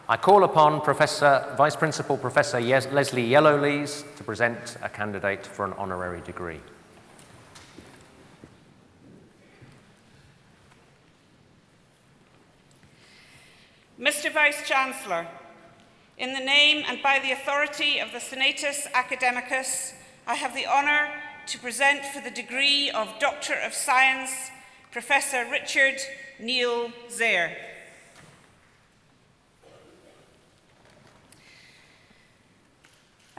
I call upon Vice Principal Professor Leslie Yellowlees to present a candidate for an honorary degree. Mr. Vice-Chancellor, in the name and by the authority of the Senatus Academicus, I have the honour to present for the degree of Doctor of Science, Professor Richard Neil Zare.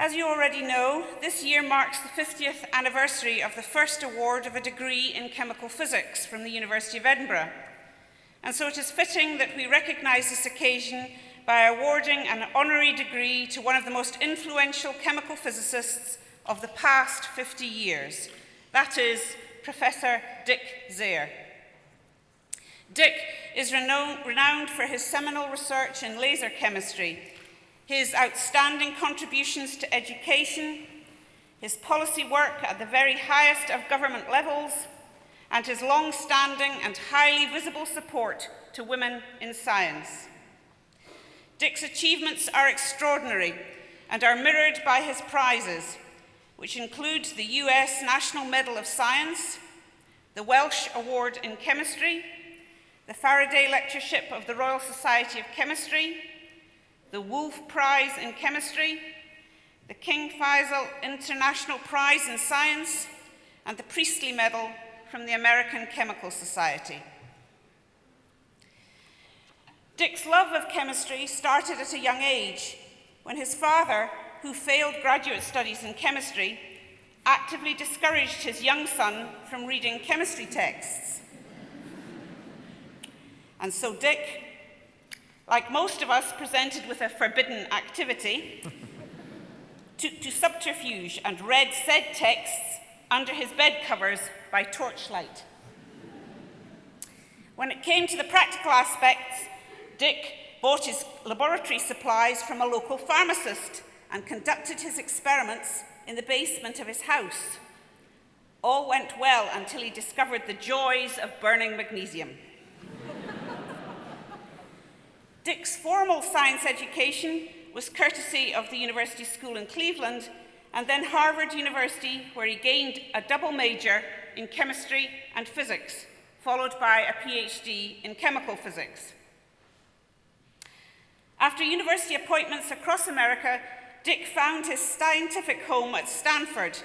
As you already know, this year marks the 50th anniversary of the first award of a degree in chemical physics from the University of Edinburgh. And so it is fitting that we recognise this occasion by awarding an honorary degree to one of the most influential chemical physicists of the past 50 years. That is Professor Dick Zare. Dick is renowned for his seminal research in laser chemistry, his outstanding contributions to education, his policy work at the very highest of government levels, and his long-standing and highly visible support to women in science. Dick's achievements are extraordinary and are mirrored by his prizes, which include the US National Medal of Science, the Welsh Award in Chemistry, the Faraday Lectureship of the Royal Society of Chemistry, the Wolf Prize in Chemistry, the King Faisal International Prize in Science, and the Priestley Medal from the American Chemical Society. Dick's love of chemistry started at a young age, when his father, who failed graduate studies in chemistry, actively discouraged his young son from reading chemistry texts. And so Dick, like most of us presented with a forbidden activity, took to subterfuge and read said texts under his bed covers by torchlight. When it came to the practical aspects, Dick bought his laboratory supplies from a local pharmacist and conducted his experiments in the basement of his house. All went well until he discovered the joys of burning magnesium. Dick's formal science education was courtesy of the University School in Cleveland and then Harvard University, where he gained a double major in chemistry and physics, followed by a PhD in chemical physics. After university appointments across America, Dick found his scientific home at Stanford,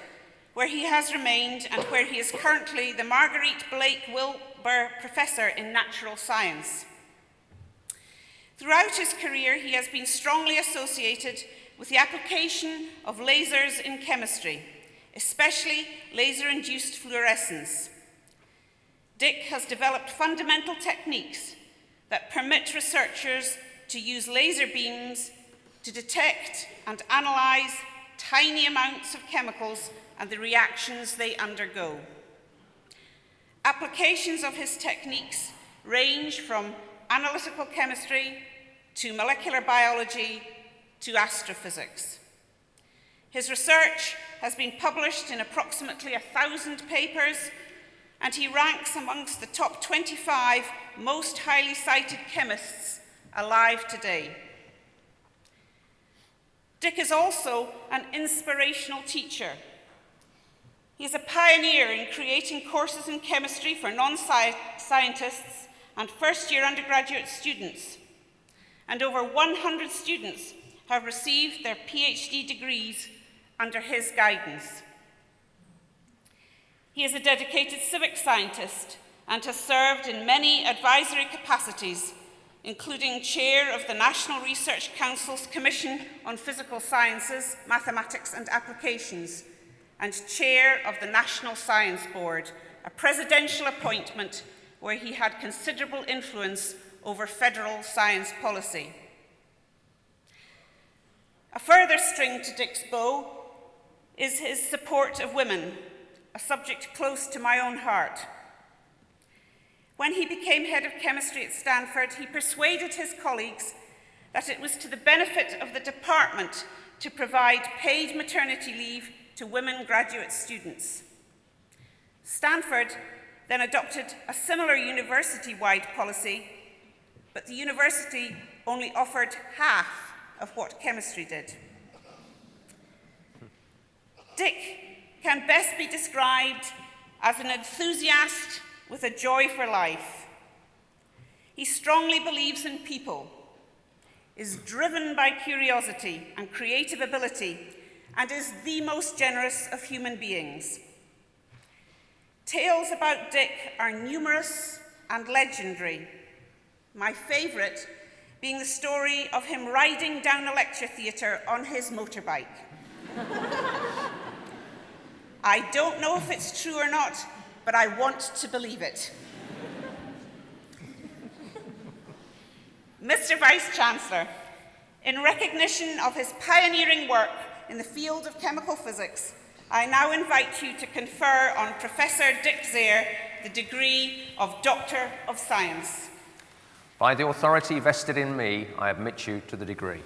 where he has remained and where he is currently the Marguerite Blake Wilbur Professor in Natural Science. Throughout his career, he has been strongly associated with the application of lasers in chemistry, especially laser-induced fluorescence. Dick has developed fundamental techniques that permit researchers to use laser beams to detect and analyze tiny amounts of chemicals and the reactions they undergo. Applications of his techniques range from analytical chemistry to molecular biology to astrophysics. His research has been published in approximately 1,000 papers, and he ranks amongst the top 25 most highly cited chemists alive today. Dick is also an inspirational teacher. He is a pioneer in creating courses in chemistry for non-scientists and first-year undergraduate students, and over 100 students have received their PhD degrees under his guidance. He is a dedicated civic scientist and has served in many advisory capacities, including chair of the National Research Council's Commission on Physical Sciences, Mathematics and Applications, and chair of the National Science Board, a presidential appointment where he had considerable influence over federal science policy. A further string to Dick's bow is his support of women, a subject close to my own heart. When he became head of chemistry at Stanford, he persuaded his colleagues that it was to the benefit of the department to provide paid maternity leave to women graduate students. Stanford then adopted a similar university-wide policy, but the university only offered half of what chemistry did. Dick can best be described as an enthusiast with a joy for life. He strongly believes in people, is driven by curiosity and creative ability, and is the most generous of human beings. Tales about Dick are numerous and legendary, my favourite being the story of him riding down a lecture theatre on his motorbike. I don't know if it's true or not, but I want to believe it. Mr. Vice-Chancellor, in recognition of his pioneering work in the field of chemical physics, I now invite you to confer on Professor Dick Zare the degree of Doctor of Science. By the authority vested in me, I admit you to the degree.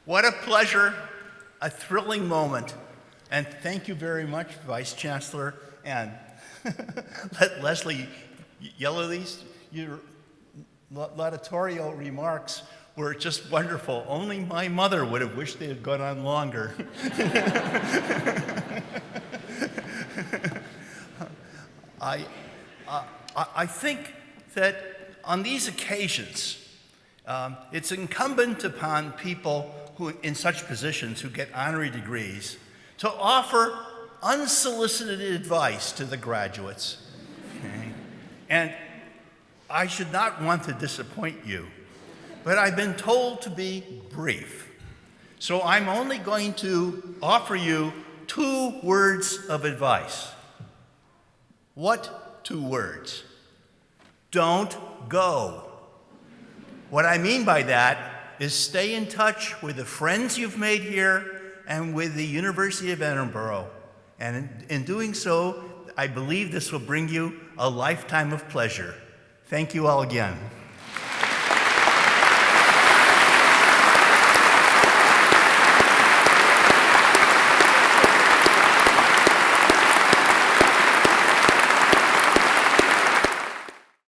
What a pleasure, a thrilling moment. And thank you very much, Vice Chancellor and Leslie Yellowlees. Your laudatorial remarks were just wonderful. Only my mother would have wished they had gone on longer. I think that on these occasions, it's incumbent upon people who, in such positions, who get honorary degrees, to offer unsolicited advice to the graduates. Okay? And I should not want to disappoint you, but I've been told to be brief. So I'm only going to offer you 2 words of advice. What 2 words? Don't go. What I mean by that is stay in touch with the friends you've made here and with the University of Edinburgh. And in doing so, I believe this will bring you a lifetime of pleasure. Thank you all again.